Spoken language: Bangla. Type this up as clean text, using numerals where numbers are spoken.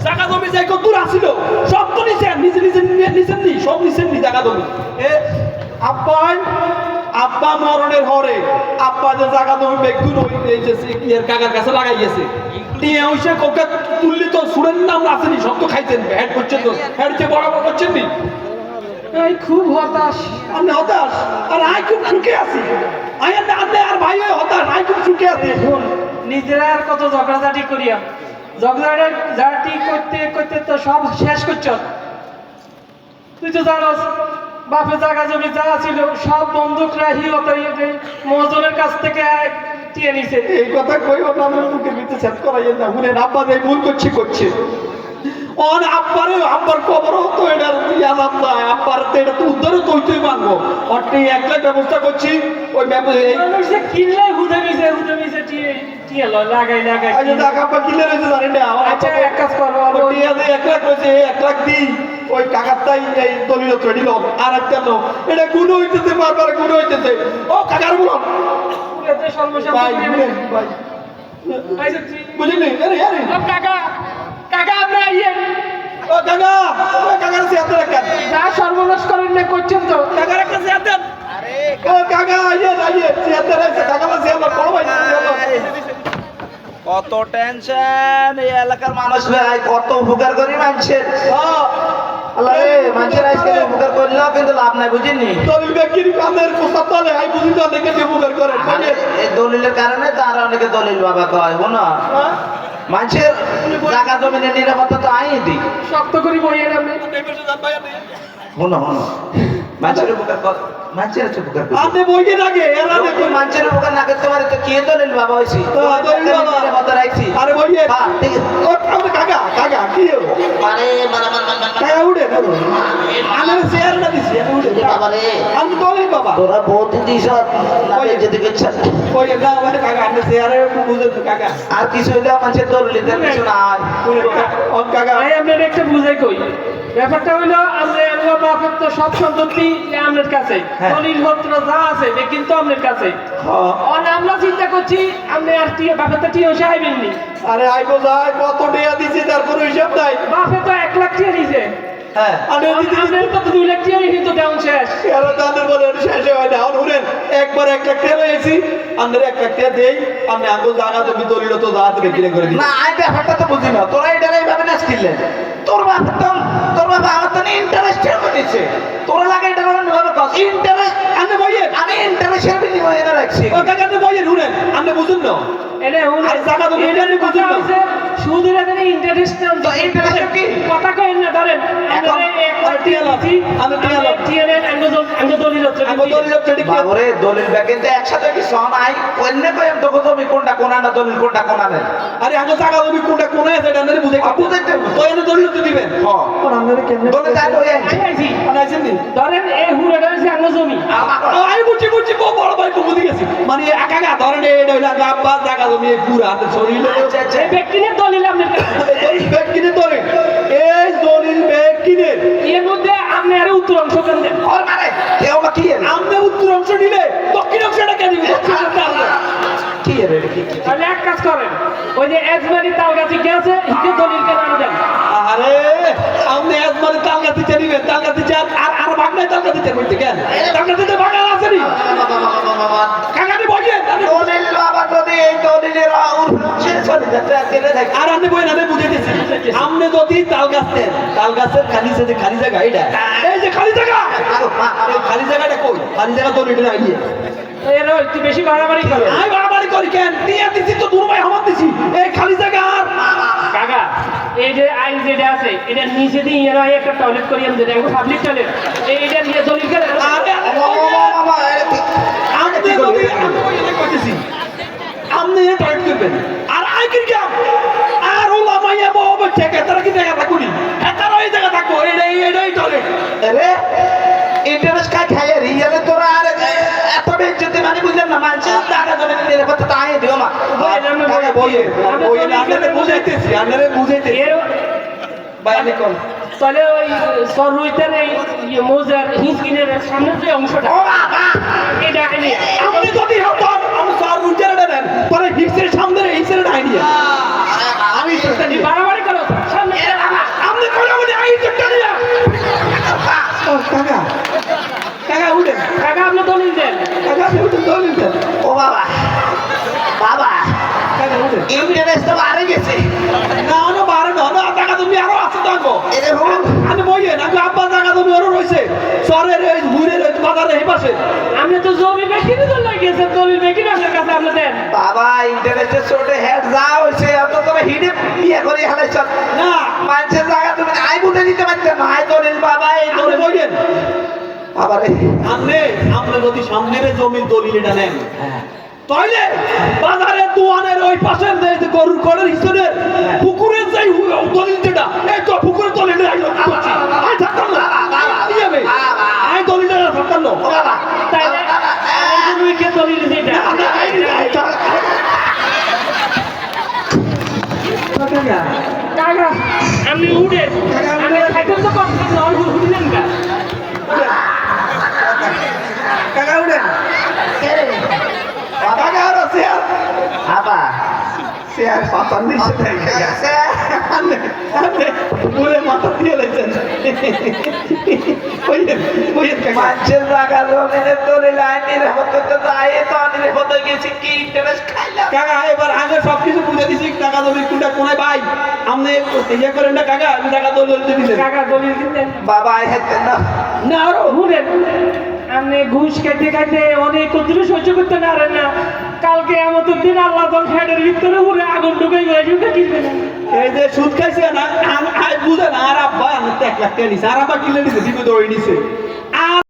জায়গা জমি যাই কত দূর আসিল সব তো নিছেন নিজে নিজে নিছেন নি সব নিছেন নি জায়গা জমি এ আব্বাই আব্বা মরণের হরে আব্বা যে জায়গা জমি বেগুন হইছে এর কাকার কাছে লাগাইছে নিয়ে হইছে কোকে তুললি তো সুরের নাম আসেনি সব তো খাইছেন হেড করছেন তো হেড যে বরাবর করছেন নি এই খুব হতাশ। আমি হতাশ আর আই খুব সুখে আছি আন্নে আর ভাই হতাশ আই খুব সুখে আছি দেখুন নিজেরা আর কত ঝগড়াঝাটি করিয়া ঝগড়াঝাটি করতে করতে তো সব শেষ করছ। তুই তো জানোস বাপের জায়গা জমি যা ছিল সব বন্দুকরা মহাজনের কাছ থেকে টিয়ে নিছে। এই কথা কইও না আমার মুখের ভিতরে সেট করাইয়েন না শুনে আব্বা এই ভুল করছে অন আব্বার খবরও তো এটা ইয়াদ আব্বা আব্বার তো এটা তো উদ্ধারও তুই মানবো অটে একলা ব্যবস্থা করছি ওই মানুষে কিনলে হুদে মিছে টিয়ে লাগাই আজ টাকা আব্বা কিনে রয়েছে জানেন না আমার আচ্ছা এক কাজ করো ওই 1 লাখ রয়েছে 1 লাখ দিই ওই কাকারটাই এই দলিল দিল আর একটা নো এটা গুণ হইতেছে বারবার গুণ হইতেছে ও কাকার বলুন এতে সমস্যা ভাই ভাই আচ্ছা তুই বুঝলি আরে কাকা আপনি আইয়েন। ও কাকা ওই কাকার সাথে রাখেন যা সর্বনাশ করেন না করছেন তো কাকার একটা সাথে আরে ও কাকা আইয়ে সাথে রাখছে কাকার সাথে বড় ভাই কত টেনশন এই এলাকার মানুষ ভাই কত উপকার করি মানুষের আল্লাহ রে মানুষের আজকে উপকার করলেও কিন্তু লাভ নাই বুঝিনি দলিল ব্যক্তির কামের প্রস্তাব তলে আই বুঝি তো দেখে উপকার করে এই দলিলের কারণে তারা অনেকে দলিল বাবা কয় শোনো মানুষের জায়গা জমিনের নিরাপত্তা তো আই দিই শক্ত করি বইয়েন আপনি শোনো মানুষের উপকার কর মানুষের উপকার কর আপনি বইকে থাকে এরা দেখো মানুষের উপকার না করতে পারে তো কে দলিল বাবা হইছি দলিল বাবা নিরাপত্তা রাখছি আরে বইয়ে হ্যাঁ ঠিক আছে ও আপনি কাকা কি হলো আরে কাকা উঠে আমার শেয়ার না দিছি উঠে বাবা রে আমি দলিল বাবা তোরা বহুত দিছ না যেতে গেছ ওই না মানে কাকা আপনি শেয়ারে বুঝে তো কাকা আর কিছু হইলে মানুষের দলিলের কিছু না হয় ও কাকা ভাই আপনার একটা বুঝাই কই ব্যাপারটা হইলো আমরা বাপের তো সব সম্পত্তি আপনার কাছে দলিল পত্র যা আছে কিন্তু আপনার কাছে আমরা চিন্তা করছি আপনি আর বাপের তো টিয়ে আইবেন নি আরে আইবো যাই কত টাকা দিছি তারপর হিসাব নাই বাপে তো 1 লাখ টিয়ে দিছে হ্যাঁ আরে আপনার তো 2 লাখ টিয়ে কিন্তু ডাউন শেষ এর দানের বলে শেষ হয় না শুনেন একবার 1 লাখ টাকা লইছি আমাদের 1 লাখ টাকা দেই আমি আঙ্গুল জায়গা জমি দলিল তো জাহাজ বিক্রি করে দিই না আই ব্যাপারটা তো বুঝি না তোরা এটা এইভাবে নাচ কিনলেন তোর বাবা আমার তো ইন্টারেস্ট দিচ্ছে তোরা লাগে এটা ভাবে কস ইন্টারেস্ট আমি ইন্টারেস্টের বিনিময়ে এনে রাখছি ও কাকা আপনি বইয়ে শুনেন আপনি বুঝুন না এটা আর জায়গা জমি এটা আপনি বুঝুন না সুদের এখানে ইন্টারেস্ট তো ইন্টারেস্ট কি কথা কইন না ধরেন এখন আমি টিয়ালা আমি দলিল হচ্ছে বাবরে দলিল ব্যাগেতে একসাথে কি সন আই অন্য কয়ম তো জমি কোনটা কোনা না দলিল কোনটা কোনা নেই আরে আগে জায়গা জমি কোনটা কোন আছে এটা আপনি বুঝে বুঝাইতে তো এনে দলিল তো দিবেন হ্যাঁ কোন আপনারে কেমনে দলিল তাই লই আইছি আইছি আনাইছেন নি ধরেন এই হুড়াটা হচ্ছে আঙ্গ জমি আমি বুঝছি বড় ভাই বুঝে গেছি মানে একা ধরেন এটা হইলো আব্বা জায়গা জমি পুরা হাতে শরীরে আচ্ছা আচ্ছা এই ব্যক্তির দলিল আপনার কাছে এই ব্যাগ কিনে ধরেন এই দলিল ব্যাগ কিনে এর মধ্যে আপনি আরো উত্তর অংশ কেন দেন ওর মানে কেউ বা কি এর আপনি উত্তর অংশ নিলে দক্ষিণ অংশটা কে দিবে দক্ষিণ অংশটা আলাদা। কি এর কি তাহলে এক কাজ করেন ওই যে এজমারি তালগাছি গেছে হিতে দলিল কেন আনো দেন আরে আপনি একবারে তালগাতি চালিবেন তালগাতি চাল আর ভাগ নাই তালগাতি চাল বলতে কেন তালগাতিতে ভাগ আছে নি কাকানি বইয়ে দলিল বাবা যদি এই দলিলের আউর শেষ হয়ে যাচ্ছে আজকে দেখ আর আপনি বই না বুঝে দিছি আপনি যদি তালগাছের খালি জায়গা এটা এই যে খালি জায়গা এই খালি জায়গাটা কই খালি জায়গা তো রেডি নাই এর একটু বেশি বাড়াবাড়ি করে আমি বাড়াবাড়ি করি কেন দিয়ে দিছি তো দুর্বাই হামাত দিছি এই খালি জায়গা আর কাকা এই যে আইন যেটা আছে এটা নিচে দিয়ে এরা একটা টয়লেট করিয়ে যেটা একটা পাবলিক টয়লেট এইটা নিয়ে দলিল করে আরে আপনি যদি আপনি টয়লেট করবেন আর আই কি কাম আর ওলা মাইয়া বাবা থেকে তারা কি জায়গা থাকুনি এটার ওই জায়গা থাকো এটাই টয়লেট আরে ইন্টারেস্ট কাজ খায় রিয়ালে তোরা আর এত বেজ্জতি মানে বুঝলেন না মানুষের টাকা জমি নিরাপত্তা তাই দিও মা কাকা বইয়ে আপনাদের বুঝাইতেছি এর বাইরে কোন তাহলে ওই সরুইতের এই মোজার হিসকিনের সামনে যে অংশটা ও বাবা এটা এনে আপনি যদি হতাম আমি স্যার রুজারটা দেন পরে হিক্সের সামনে হিক্সের আইডিয়া আমি বাড়াবাড়ি করো সামনে ইন্টারেস্ট তো বাড়ে গেছে না হলো বারে না হলো জায়গা জমি আরো আছে তো আঙ্গো এরে হুন আমি বইয়েন আমি আব্বা জায়গা জমি আরো রয়েছে শহরের এই ঘুরে বাজারে এই পাশে আমি তো জমি বেকিনি তো লাগিয়েছেন দলিল বেকিনি আপনার কাছে আপনি দেন বাবা ইন্টারেস্টের ছোট হেড যা হয়েছে অত তোরা হিডে বিয়ে করে হালাইছ না মানুষের জায়গা তুমি আই বুঝে দিতে পারতে না আই দলিল বাবা এই আপনি দলিল বইয়েন বাবা রে আপনি যদি সামনের জমির দলিলটা নেন হ্যাঁ তাইলে বাজারের দোয়ানের ওই পাশের যে গরুর ঘরের হিসেবের পুকুরের যে দলিল যেটা এই তো পুকুরের দলিল আইলো আই থাকতাম না কি হবে আই দলিলটা থাকতাম না বাবা তাইলে এই জমি কে দলিল যেটা কাকা আমি উড়ে আমি খাইতে তো কম খাইতে আর উড়িলেন না কাকা উঠেন কাকা আর শেয়ার বাবা শেয়ার পাতার নিচে দেখে বলে মাথা দিয়ে লেছেন ওই কাকা মানুষের জায়গা জমিনের দলিল আইন নিরাপদ করতে যায় তো নিরাপদ হয়ে গেছে কি ইন্টারেস্ট খাইলাম কাকা এবার আগে সবকিছু বুঝে দিছি টাকা দলিল কোনটা কোনায় ভাই আপনি ইয়ে করেন না কাকা আমি টাকা দলিল দিয়েছেন কাকা দলিল কিনতেন বাবা আই হেতেন না না আরো শুনেন আপনি ঘুষ খাইতে খাইতে অনেক কতগুলো সহ্য করতে পারেন না কালকে আমাদের দিন আল্লাহ দল ফ্যাটের ভিতরে উড়ে আগুন ঢুকে গেছে কিনবে না এই যে সুদ খাইছে না বুঝেন আর আব্বা আমি 1 লাখ টাকা নিছে আর আব্বা কিনে নিছে দিবে দৌড়ে নিছে